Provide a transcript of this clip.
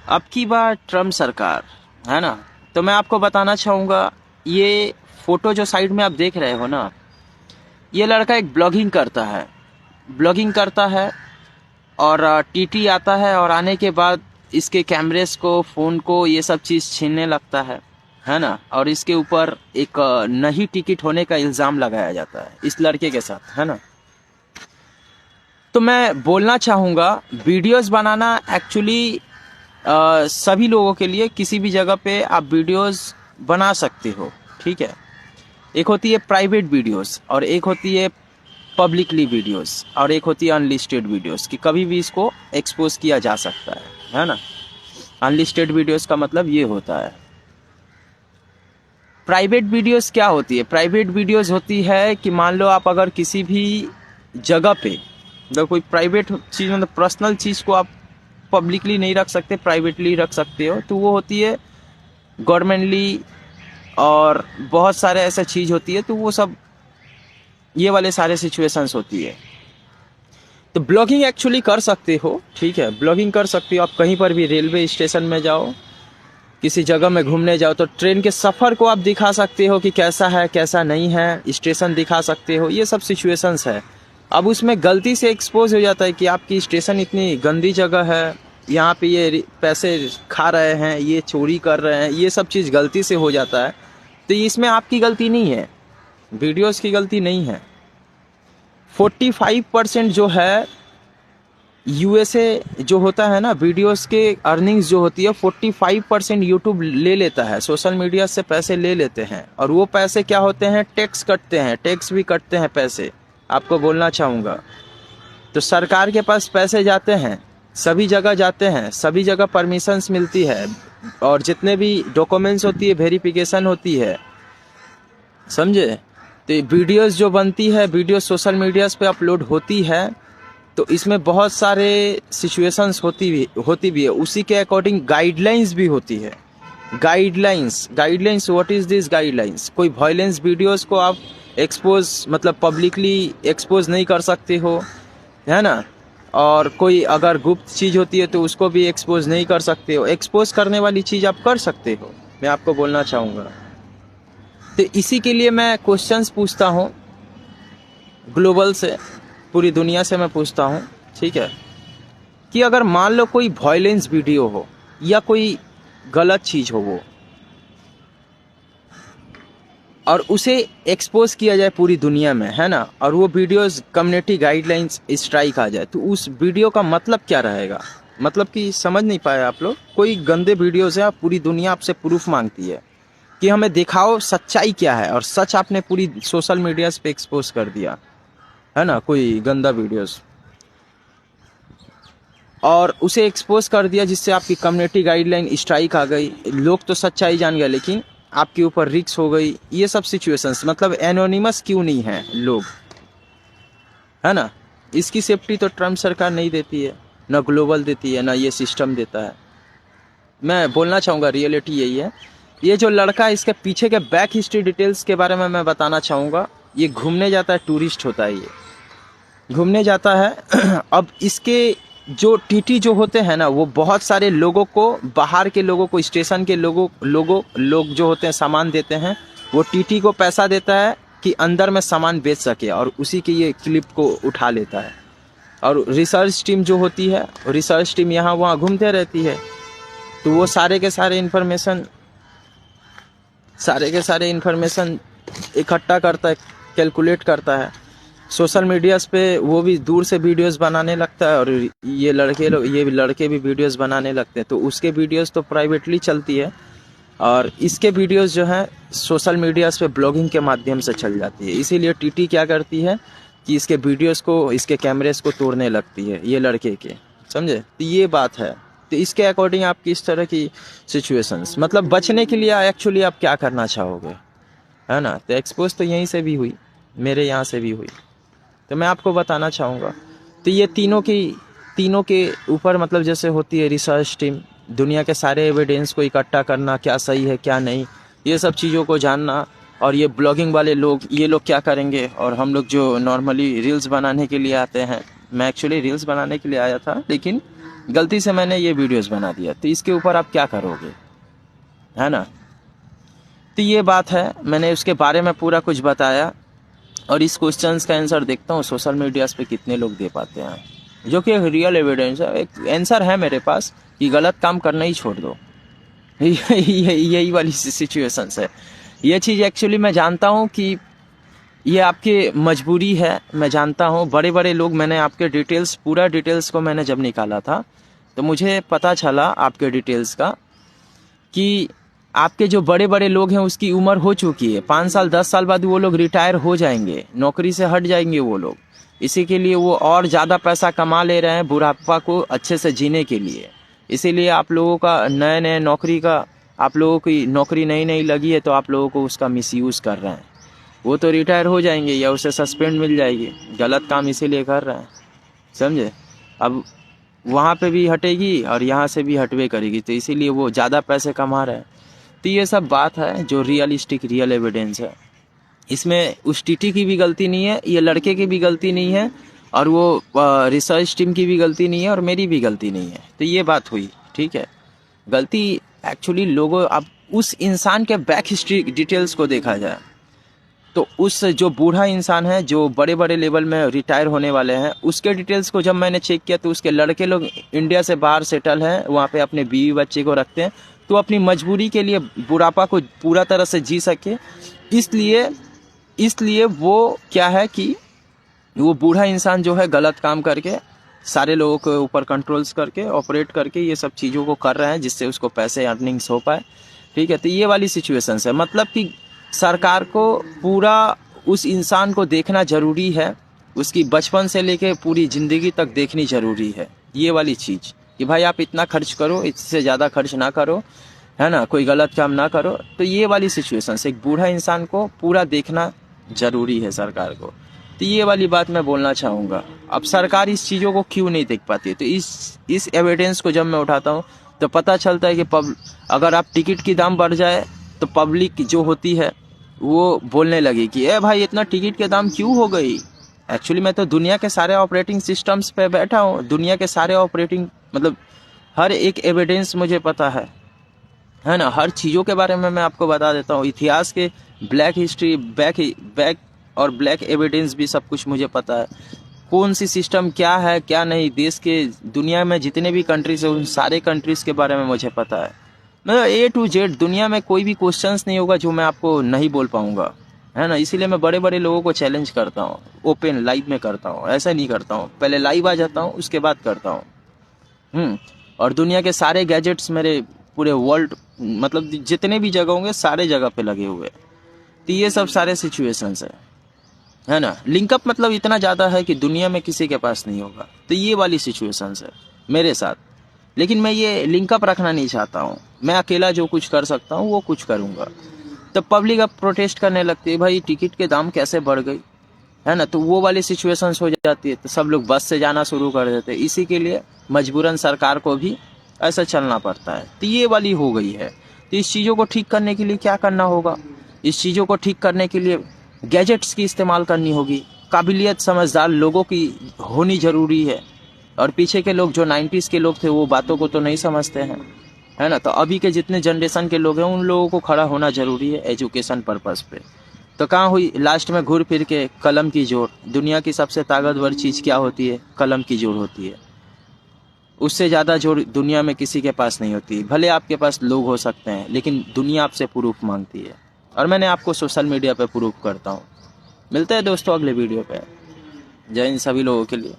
अब की बार ट्रम्प सरकार है ना, तो मैं आपको बताना चाहूँगा, ये फोटो जो साइड में आप देख रहे हो ना, ये लड़का एक ब्लॉगिंग करता है और टीटी आता है और आने के बाद इसके कैमरेस को, फ़ोन को, ये सब चीज़ छीनने लगता है ना। और इसके ऊपर एक नहीं टिकट होने का इल्ज़ाम लगाया जाता है इस लड़के के साथ, है ना। तो मैं बोलना चाहूँगा, वीडियोस बनाना एक्चुअली सभी लोगों के लिए, किसी भी जगह पे आप वीडियोस बना सकते हो, ठीक है। एक होती है प्राइवेट वीडियोस और एक होती है पब्लिकली वीडियोस और एक होती है अनलिस्टेड वीडियोस, कि कभी भी इसको एक्सपोज किया जा सकता है ना। अनलिस्टेड वीडियोस का मतलब ये होता है। प्राइवेट वीडियोस क्या होती है? प्राइवेट वीडियोस होती है कि मान लो आप अगर किसी भी जगह पे, अगर कोई प्राइवेट चीज़, मतलब पर्सनल चीज़ को आप पब्लिकली नहीं रख सकते, प्राइवेटली रख सकते हो, तो वो होती है गवर्नमेंटली, और बहुत सारे ऐसा चीज़ होती है, तो वो सब ये वाले सारे सिचुएशंस होती है। तो ब्लॉगिंग एक्चुअली कर सकते हो, ठीक है, ब्लॉगिंग कर सकते हो आप। कहीं पर भी रेलवे स्टेशन में जाओ, किसी जगह में घूमने जाओ, तो ट्रेन के सफ़र को आप दिखा सकते हो कि कैसा है कैसा नहीं है, स्टेशन दिखा सकते हो, ये सब सिचुएशंस है। अब उसमें गलती से एक्सपोज हो जाता है कि आपकी स्टेशन इतनी गंदी जगह है, यहाँ पे ये पैसे खा रहे हैं, ये चोरी कर रहे हैं, ये सब चीज़ गलती से हो जाता है। तो इसमें आपकी गलती नहीं है, वीडियोस की गलती नहीं है। 45% जो है यूएसए जो होता है ना, वीडियोस के अर्निंग्स जो होती है, 45% यूट्यूब ले लेता है, सोशल मीडिया से पैसे ले लेते हैं। और वो पैसे क्या होते हैं? टैक्स कटते हैं, टैक्स भी कटते हैं पैसे, आपको बोलना चाहूँगा। तो सरकार के पास पैसे जाते हैं, सभी जगह जाते हैं, सभी जगह परमिशंस मिलती है, और जितने भी डॉक्यूमेंट्स होती है, वेरिफिकेशन होती है, समझे। तो वीडियोस जो बनती है, वीडियो सोशल मीडियाज़ पे अपलोड होती है, तो इसमें बहुत सारे सिचुएशंस होती भी है, उसी के अकॉर्डिंग गाइडलाइंस भी होती है। Guidelines what is this guidelines? कोई वायलेंस वीडियोस को आप एक्सपोज, मतलब पब्लिकली एक्सपोज नहीं कर सकते हो, है ना। और कोई अगर गुप्त चीज़ होती है तो उसको भी एक्सपोज नहीं कर सकते हो। एक्सपोज करने वाली चीज़ आप कर सकते हो, मैं आपको बोलना चाहूँगा। तो इसी के लिए मैं क्वेश्चंस पूछता हूँ ग्लोबल से, पूरी दुनिया से मैं पूछता हूँ, ठीक है, कि अगर मान लो कोई वायलेंस वीडियो हो या कोई गलत चीज़ हो वो, और उसे एक्सपोज किया जाए पूरी दुनिया में, है ना, और वो वीडियोस कम्युनिटी गाइडलाइंस स्ट्राइक आ जाए, तो उस वीडियो का मतलब क्या रहेगा? मतलब कि समझ नहीं पाए आप लोग। कोई गंदे वीडियोस है, पूरी दुनिया आपसे प्रूफ मांगती है कि हमें दिखाओ सच्चाई क्या है, और सच आपने पूरी सोशल मीडिया पे एक्सपोज कर दिया, है ना, कोई गंदा वीडियोस, और उसे एक्सपोज कर दिया, जिससे आपकी कम्युनिटी गाइडलाइन स्ट्राइक आ गई। लोग तो सच्चाई जान गए, लेकिन आपके ऊपर रिक्स हो गई। ये सब सिचुएशंस, मतलब एनोनिमस क्यों नहीं है लोग, है ना। इसकी सेफ्टी तो ट्रम्प सरकार नहीं देती है, ना ग्लोबल देती है, ना ये सिस्टम देता है। मैं बोलना चाहूँगा रियलिटी यही है। ये जो लड़का है, इसके पीछे के बैक हिस्ट्री डिटेल्स के बारे में मैं बताना चाहूँगा। ये घूमने जाता है, टूरिस्ट होता है, ये घूमने जाता है। अब इसके जो टीटी जो होते हैं ना, वो बहुत सारे लोगों को, बाहर के लोगों को, स्टेशन के लोग जो होते हैं सामान देते हैं, वो टीटी को पैसा देता है कि अंदर में सामान बेच सके, और उसी की ये क्लिप को उठा लेता है। और रिसर्च टीम जो होती है, रिसर्च टीम यहाँ वहाँ घूमते रहती है, तो वो सारे के सारे इन्फॉर्मेशन इकट्ठा करता है, कैलकुलेट करता है। सोशल मीडियाज़ पे वो भी दूर से वीडियोस बनाने लगता है, और ये लड़के भी वीडियोस बनाने लगते हैं। तो उसके वीडियोस तो प्राइवेटली चलती है, और इसके वीडियोस जो हैं सोशल मीडियाज़ पे ब्लॉगिंग के माध्यम से चल जाती है। इसीलिए टीटी क्या करती है कि इसके वीडियोस को, इसके कैमरेस को तोड़ने लगती है, ये लड़के के, समझे। तो ये बात है। तो इसके अकॉर्डिंग आपकी इस तरह की सिचुएशंस, मतलब बचने के लिए एक्चुअली आप क्या करना चाहोगे, है ना। तो एक्सपोज तो यहीं से भी हुई, मेरे यहाँ से भी हुई, तो मैं आपको बताना चाहूँगा। तो ये तीनों के ऊपर, मतलब जैसे होती है रिसर्च टीम, दुनिया के सारे एविडेंस को इकट्ठा करना, क्या सही है क्या नहीं, ये सब चीज़ों को जानना। और ये ब्लॉगिंग वाले लोग, ये लोग क्या करेंगे, और हम लोग जो नॉर्मली रील्स बनाने के लिए आते हैं, मैं एक्चुअली रील्स बनाने के लिए आया था, लेकिन गलती से मैंने ये वीडियोस बना दिया, तो इसके ऊपर आप क्या करोगे, है ना। तो ये बात है, मैंने उसके बारे में पूरा कुछ बताया। और इस क्वेश्चंस का आंसर देखता हूँ सोशल मीडियाज़ पे कितने लोग दे पाते हैं, जो कि एक रियल एविडेंस है, एक आंसर है मेरे पास कि गलत काम करना ही छोड़ दो। यही वाली सिचुएशंस है। ये चीज़ एक्चुअली मैं जानता हूँ कि ये आपकी मजबूरी है, मैं जानता हूँ। बड़े बड़े लोग, मैंने आपके डिटेल्स, पूरा डिटेल्स को मैंने जब निकाला था तो मुझे पता चला आपके डिटेल्स का कि आपके जो बड़े बड़े लोग हैं उसकी उम्र हो चुकी है, 5 साल 10 साल बाद वो लोग रिटायर हो जाएंगे, नौकरी से हट जाएंगे वो लोग। इसी के लिए वो और ज़्यादा पैसा कमा ले रहे हैं बुढ़ापा को अच्छे से जीने के लिए। इसीलिए आप लोगों का नए नए नौकरी का, आप लोगों की नौकरी नई नई लगी है तो आप लोगों को उसका मिसयूज़ कर रहे हैं। वो तो रिटायर हो जाएंगे या उसे सस्पेंड मिल जाएगी, गलत काम इसीलिए कर रहे हैं, समझे। अब वहाँ पे भी हटेगी और यहाँ से भी हटवे करेगी, तो इसीलिए वो ज़्यादा पैसे कमा रहे हैं। तो ये सब बात है जो रियलिस्टिक, रियल एविडेंस है। इसमें उस टीटी की भी गलती नहीं है, ये लड़के की भी गलती नहीं है, और वो रिसर्च टीम की भी गलती नहीं है, और मेरी भी गलती नहीं है। तो ये बात हुई, ठीक है। गलती एक्चुअली लोगों, अब उस इंसान के बैक हिस्ट्री डिटेल्स को देखा जाए तो उस जो बूढ़ा इंसान है जो बड़े बड़े लेवल में रिटायर होने वाले हैं, उसके डिटेल्स को जब मैंने चेक किया तो उसके लड़के लोग इंडिया से बाहर सेटल हैं, वहाँ पे अपने बीवी बच्चे को रखते हैं, तो अपनी मजबूरी के लिए बुढ़ापा को पूरा तरह से जी सके, इसलिए वो क्या है कि वो बूढ़ा इंसान जो है गलत काम करके, सारे लोगों के ऊपर कंट्रोल्स करके, ऑपरेट करके ये सब चीज़ों को कर रहे हैं जिससे उसको पैसे अर्निंग्स हो पाए, ठीक है। तो ये वाली सिचुएशंस है, मतलब कि सरकार को पूरा उस इंसान को देखना ज़रूरी है, उसकी बचपन से लेके पूरी ज़िंदगी तक देखनी ज़रूरी है। ये वाली चीज़ कि भाई आप इतना खर्च करो, इससे ज़्यादा खर्च ना करो, है ना, कोई गलत काम ना करो। तो ये वाली सिचुएशन से एक बूढ़ा इंसान को पूरा देखना ज़रूरी है सरकार को। तो ये वाली बात मैं बोलना चाहूँगा। अब सरकार इस चीज़ों को क्यों नहीं देख पाती है, तो इस एविडेंस को जब मैं उठाता हूँ तो पता चलता है कि अगर आप टिकट की दाम बढ़ जाए तो पब्लिक जो होती है वो बोलने लगी कि ए भाई इतना टिकट के दाम क्यों हो गई। एक्चुअली मैं तो दुनिया के सारे ऑपरेटिंग सिस्टम्स पे बैठा हूँ, दुनिया के सारे ऑपरेटिंग, मतलब हर एक एविडेंस मुझे पता है ना, हर चीज़ों के बारे में मैं आपको बता देता हूँ। इतिहास के ब्लैक हिस्ट्री, बैक और ब्लैक एविडेंस भी सब कुछ मुझे पता है। कौन सी सिस्टम क्या है क्या नहीं, देश के दुनिया में जितने भी कंट्रीज है उन सारे कंट्रीज़ के बारे में मुझे पता है। मतलब A to Z दुनिया में कोई भी क्वेश्चंस नहीं होगा जो मैं आपको नहीं बोल पाऊंगा, है ना। इसीलिए मैं बड़े बड़े लोगों को चैलेंज करता हूँ, ओपन लाइव में करता हूँ, ऐसा नहीं करता हूँ, पहले लाइव आ जाता हूँ उसके बाद करता हूँ। और दुनिया के सारे गैजेट्स मेरे पूरे वर्ल्ड, मतलब जितने भी जगह होंगे सारे जगह पे लगे हुए। तो ये सब सारे सिचुएशंस है ना। लिंकअप मतलब इतना ज़्यादा है कि दुनिया में किसी के पास नहीं होगा। तो ये वाली सिचुएशंस है मेरे साथ, लेकिन मैं ये लिंकअप रखना नहीं चाहता हूँ। मैं अकेला जो कुछ कर सकता हूँ वो कुछ करूँगा। तो पब्लिक अब प्रोटेस्ट करने लगती है, भाई टिकट के दाम कैसे बढ़ गई, है ना। तो वो वाली सिचुएशंस हो जाती है, तो सब लोग बस से जाना शुरू कर देते हैं। इसी के लिए मजबूरन सरकार को भी ऐसा चलना पड़ता है। तो ये वाली हो गई है। तो इस चीज़ों को ठीक करने के लिए क्या करना होगा, इस चीज़ों को ठीक करने के लिए गैजेट्स की इस्तेमाल करनी होगी, काबिलियत समझदार लोगों की होनी ज़रूरी है। और पीछे के लोग जो 90s के लोग थे वो बातों को तो नहीं समझते हैं, है ना। तो अभी के जितने जनरेशन के लोग हैं उन लोगों को खड़ा होना ज़रूरी है एजुकेशन पर्पज़ पे। तो कहाँ हुई लास्ट में घूर फिर के कलम की जोर। दुनिया की सबसे ताकतवर चीज़ क्या होती है, कलम की जोर होती है। उससे ज़्यादा जोर दुनिया में किसी के पास नहीं होती। भले आपके पास लोग हो सकते हैं लेकिन दुनिया आपसे प्रूफ मांगती है, और मैंने आपको सोशल मीडिया पे प्रूफ करता हूँ। मिलते हैं दोस्तों अगले वीडियो पे। जय हिंद सभी लोगों के लिए।